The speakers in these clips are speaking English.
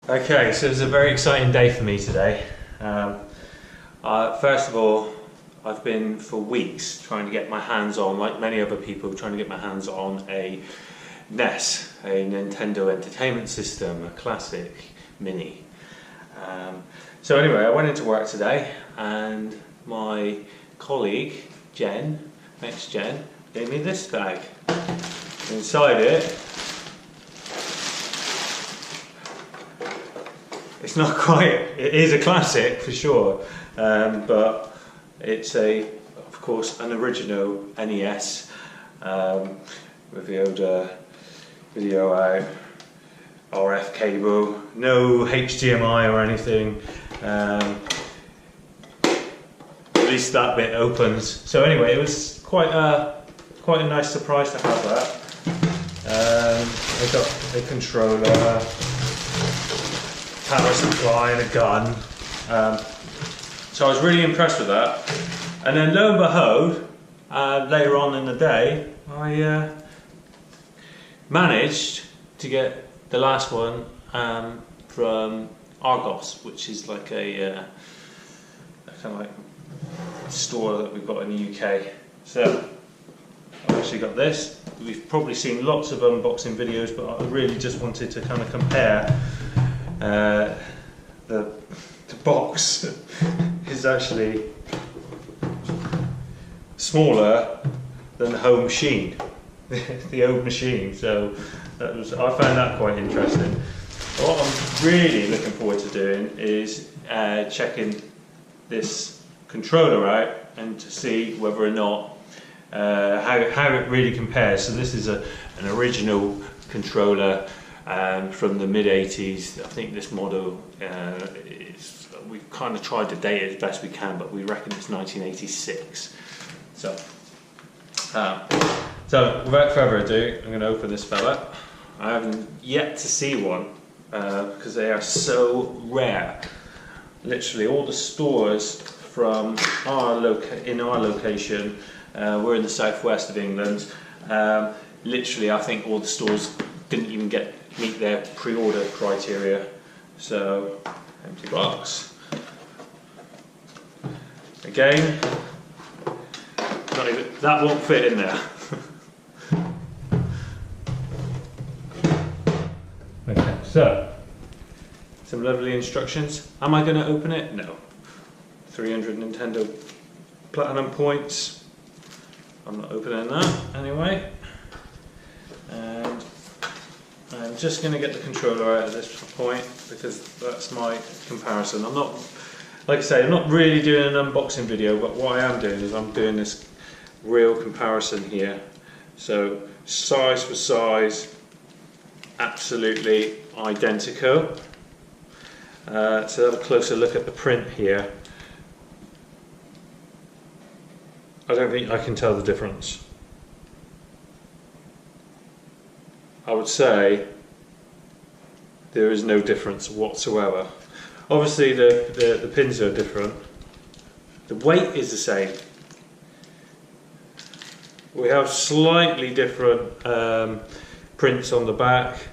Okay, so it's a very exciting day for me today. First of all, I've been for weeks trying to get my hands on, like many other people, trying to get my hands on a NES, a Nintendo Entertainment System, a Classic Mini. So anyway, I went into work today and my colleague, Jen, gave me this bag. Inside it, it's not quite, it is a classic for sure, but it's of course, an original NES with the old video out, RF cable, no HDMI or anything. At least that bit opens. So anyway, it was quite a nice surprise to have that. I got a controller, power supply and a gun, so I was really impressed with that. And then lo and behold, later on in the day I managed to get the last one from Argos, which is like a kind of like store that we've got in the UK. So I've actually got this. We've probably seen lots of unboxing videos, but I really just wanted to kind of compare. The box is actually smaller than the home machine, the old machine. So I found that quite interesting. What I'm really looking forward to doing is checking this controller out and to see whether or not how it really compares. So this is an original controller from the mid-80s. I think this model we've kind of tried to date it as best we can, but we reckon it's 1986. So without further ado, I'm going to open this fella. I haven't yet to see one because they are so rare. Literally all the stores from in our location, we're in the southwest of England. Literally, I think all the stores didn't even meet their pre-order criteria. So, empty box. Again, that won't fit in there. Okay, so some lovely instructions. Am I going to open it? No. 300 Nintendo Platinum points. I'm not opening that anyway. And I'm just going to get the controller out at this point because that's my comparison. I'm not, like I say, I'm not really doing an unboxing video, but what I am doing is I'm doing this real comparison here. So size for size, absolutely identical. So have a closer look at the print here. I don't think I can tell the difference. I would say there is no difference whatsoever. Obviously the pins are different. The weight is the same. We have slightly different prints on the back.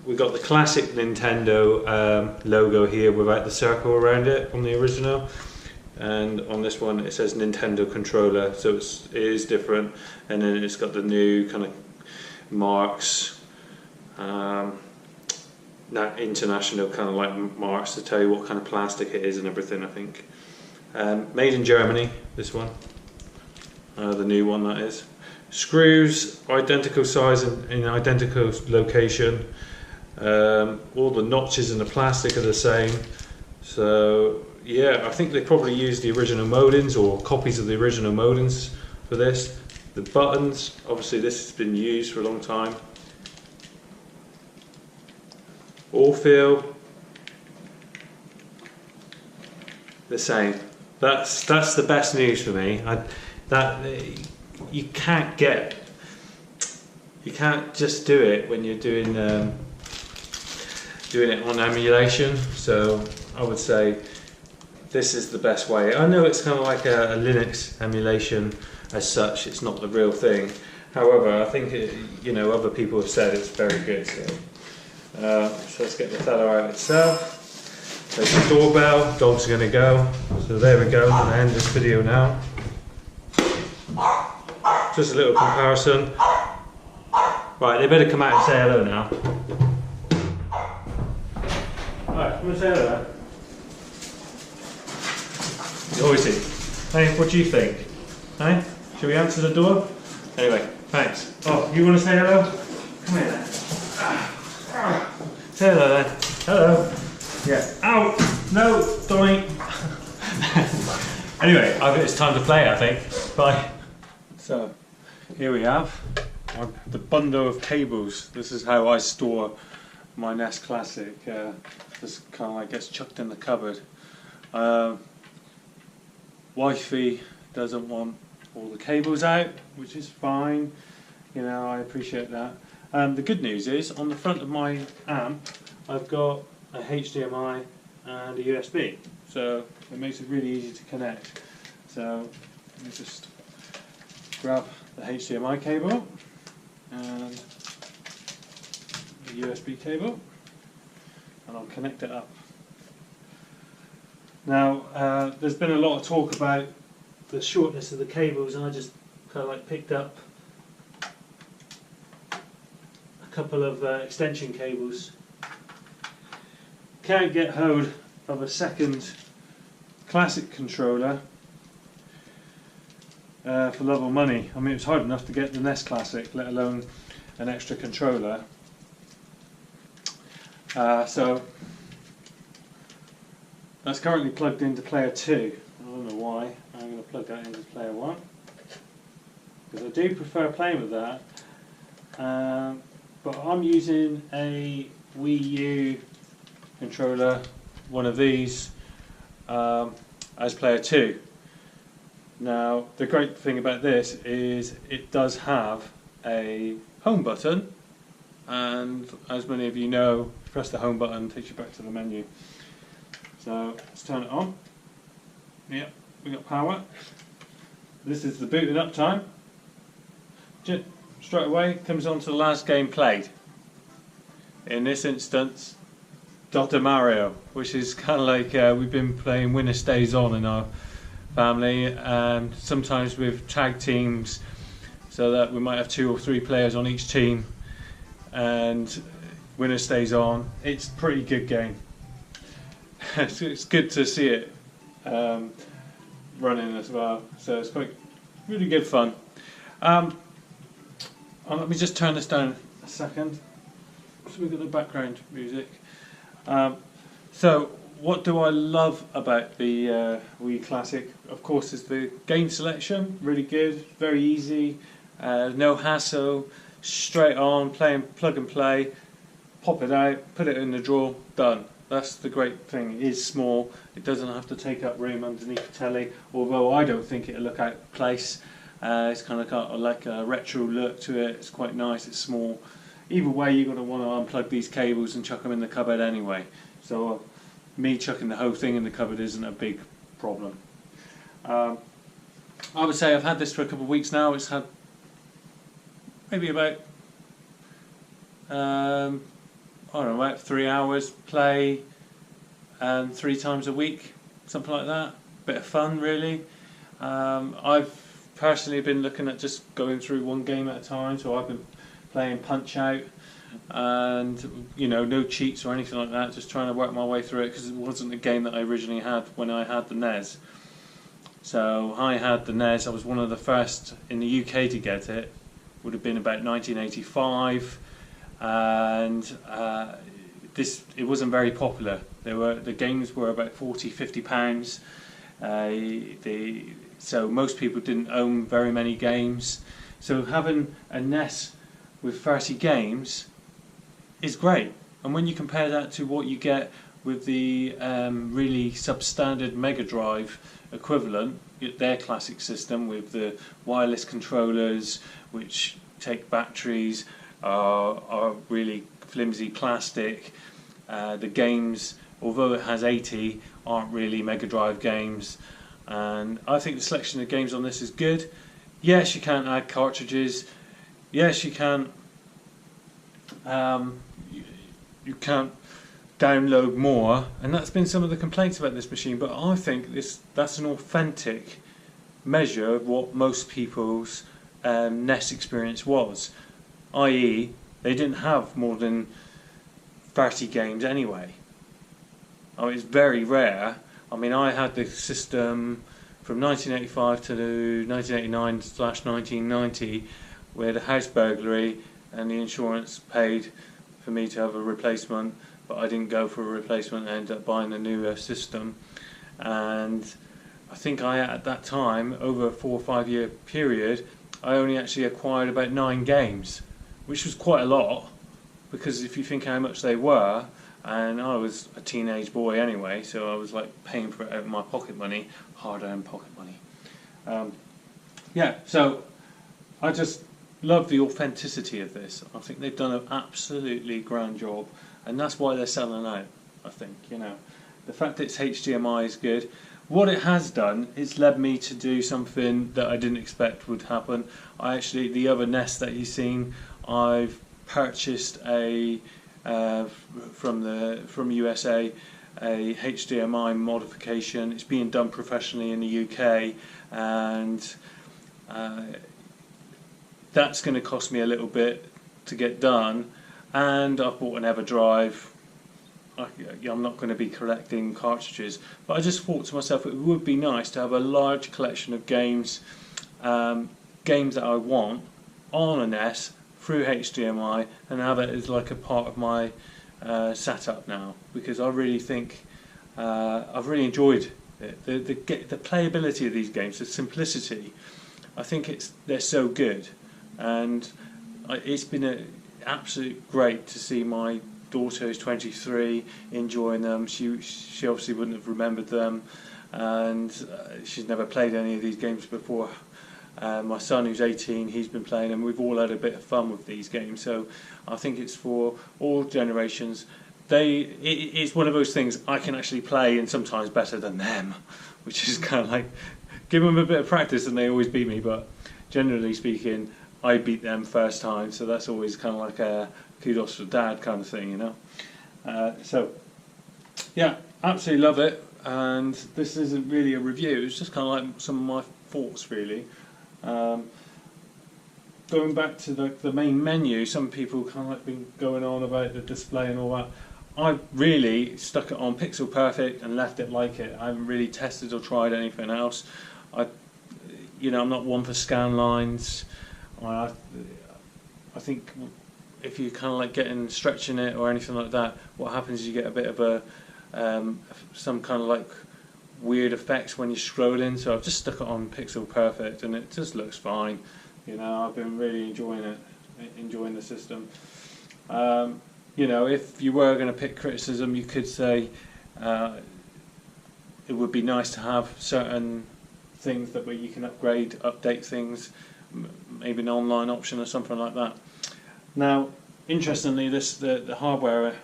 We've got the classic Nintendo logo here without the circle around it on the original. And on this one it says Nintendo controller, so it is different. And then it's got the new kind of marks, international kind of like marks to tell you what kind of plastic it is and everything, I think. Made in Germany, this one, the new one that is. Screws, identical size and in identical location. All the notches in the plastic are the same. So yeah, I think they probably used the original moldings or copies of the original moldings for this. The buttons, obviously this has been used for a long time. All feel the same. That's the best news for me. You can't just do it when you're doing it on emulation. So I would say this is the best way. I know it's kind of like a Linux emulation as such, it's not the real thing. However, I think other people have said it's very good. So So let's get the Othello out itself. There's the doorbell, dog's going to go. So there we go, I'm going to end this video now. Just a little comparison. Right, they better come out and say hello now. Alright, come and say hello. Noisy. Hey, what do you think? Hey, should we answer the door? Anyway, thanks. Oh, you want to say hello? Come here then. Say hello then. Hello. Yeah. Ow! No, Donnie. Anyway, I think it's time to play, I think. Bye. So, here we have the bundle of cables. This is how I store my NES Classic. This kind of like gets chucked in the cupboard. Wifey doesn't want all the cables out, which is fine. You know, I appreciate that. The good news is, on the front of my amp, I've got a HDMI and a USB. So it makes it really easy to connect. So let me just grab the HDMI cable and the USB cable, and I'll connect it up. Now, there's been a lot of talk about the shortness of the cables, and I just kind of like picked up a couple of extension cables. Can't get hold of a second Classic controller for love or money. I mean, it's hard enough to get the NES Classic, let alone an extra controller. So that's currently plugged into player 2. I don't know why. I'm going to plug that into player 1 because I do prefer playing with that. But I'm using a Wii U controller, one of these, as player 2. Now, the great thing about this is it does have a home button, and as many of you know, press the home button, takes you back to the menu. So let's turn it on. Yep, we got power. This is the booting up time. Just straight away comes on to the last game played. In this instance, Dr. Mario, which is kind of like we've been playing Winner Stays On in our family, and sometimes with tag teams, so that we might have 2 or 3 players on each team, and Winner Stays On. It's a pretty good game. It's good to see it running as well, so it's quite really good fun. Let me just turn this down a second so we've got the background music. So what do I love about the Wii Classic? Of course, is the game selection, really good, very easy, no hassle, straight on, playing plug and play, pop it out, put it in the drawer, done. That's the great thing. It is small, it doesn't have to take up room underneath the telly, although I don't think it'll look out of place. It's kind of got like a retro look to it, it's quite nice, it's small. Either way, you're going to want to unplug these cables and chuck them in the cupboard anyway. So me chucking the whole thing in the cupboard isn't a big problem. I would say I've had this for a couple of weeks now. It's had maybe about I don't know, about 3 hours play, and 3 times a week, something like that. Bit of fun, really. I've personally been looking at just going through one game at a time, so I've been playing Punch Out, and you know, no cheats or anything like that, just trying to work my way through it, because it wasn't a game that I originally had when I had the NES. So I had the NES, I was one of the first in the UK to get it, would have been about 1985, and it wasn't very popular. The games were about £40–50. So most people didn't own very many games. So having a NES with 30 games is great. And when you compare that to what you get with the really substandard Mega Drive equivalent, their classic system with the wireless controllers, which take batteries, are really flimsy plastic. The games, although it has 80, aren't really Mega Drive games. And I think the selection of games on this is good. Yes, you can add cartridges. Yes, you can you can't download more, and that's been some of the complaints about this machine. But I think that's an authentic measure of what most people's NES experience was, i.e. they didn't have more than 30 games anyway. I mean, it's very rare. I mean, I had the system from 1985 to 1989/1990 where the house burglary and the insurance paid for me to have a replacement, but I didn't go for a replacement. I ended up buying a newer system, and I think at that time, over a 4 or 5 year period, I only actually acquired about 9 games, which was quite a lot, because if you think how much they were, and I was a teenage boy anyway, so I was like paying for it out of my pocket money, hard-earned pocket money. Yeah, so I just love the authenticity of this. I think they've done an absolutely grand job, and that's why they're selling out. I think, you know, the fact that it's HDMI is good. What it has done, it's led me to do something that I didn't expect would happen. The other NES that you've seen, I've purchased from USA a HDMI modification. It's being done professionally in the UK, and that's going to cost me a little bit to get done. And I've bought an EverDrive. I'm not going to be collecting cartridges, but I just thought to myself it would be nice to have a large collection of games that I want on a NES through HDMI, and have it as like a part of my setup now, because I really think I've really enjoyed it. The playability of these games, the simplicity, I think they're so good, and it's been absolute great to see my daughter, who's 23, enjoying them. She obviously wouldn't have remembered them, and she's never played any of these games before. My son, who's 18, he's been playing them. We've all had a bit of fun with these games, so I think it's for all generations. It's one of those things I can actually play, and sometimes better than them, which is kind of like, give them a bit of practice and they always beat me, but generally speaking I beat them first time, so that's always kind of like a kudos for dad kind of thing, you know. So yeah, absolutely love it, and this isn't really a review, it's just kind of like some of my thoughts really. Going back to the main menu, some people kind of like been going on about the display and all that. I really stuck it on pixel perfect and left it like it. I haven't really tested or tried anything else. I'm not one for scan lines. I think if you kind of like stretching it or anything like that, what happens is you get a bit of some kind of like weird effects when you're scrolling. So I've just stuck it on pixel perfect, and it just looks fine. You know, I've been really enjoying the system. If you were going to pick criticism, you could say it would be nice to have certain things where you can update things, maybe an online option or something like that. Now, interestingly, the hardware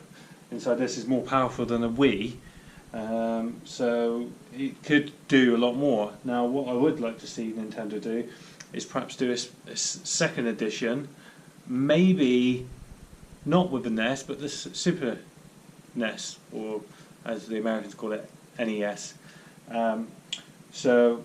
inside this is more powerful than a Wii, so it could do a lot more. Now, what I would like to see Nintendo do is perhaps do a second edition, maybe not with the NES, but the Super NES, or as the Americans call it, NES. So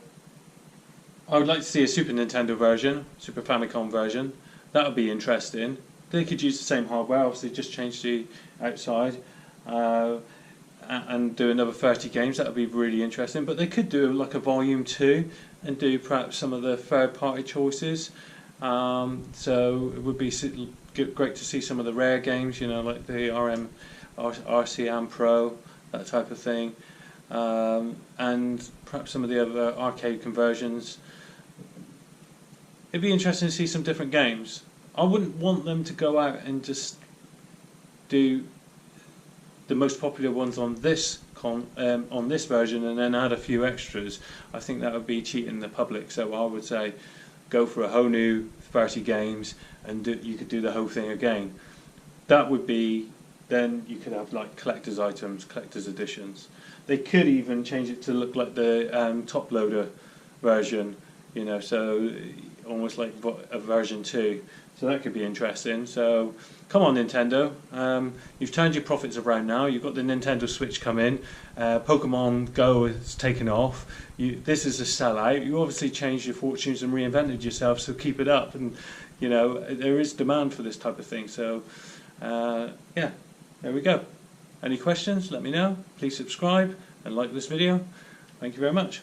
I would like to see a Super Nintendo version, Super Famicom version. That would be interesting. They could use the same hardware, obviously just change the outside, and do another 30 games. That would be really interesting. But they could do like a volume 2 and do perhaps some of the third-party choices. So it would be great to see some of the rare games, like the RCM Pro, that type of thing, and perhaps some of the other arcade conversions. It'd be interesting to see some different games. I wouldn't want them to go out and just do the most popular ones on this version and then add a few extras. I think that would be cheating the public. So I would say go for a whole new 30 games, and you could do the whole thing again. That would be, then you could have like collector's items, collector's editions. They could even change it to look like the top loader version, so almost like a version 2. So that could be interesting. So come on, Nintendo. You've turned your profits around now. You've got the Nintendo Switch coming. Pokemon Go has taken off. This is a sellout. You obviously changed your fortunes and reinvented yourself, so keep it up. And you know, there is demand for this type of thing. So yeah, there we go. Any questions? Let me know. Please subscribe and like this video. Thank you very much.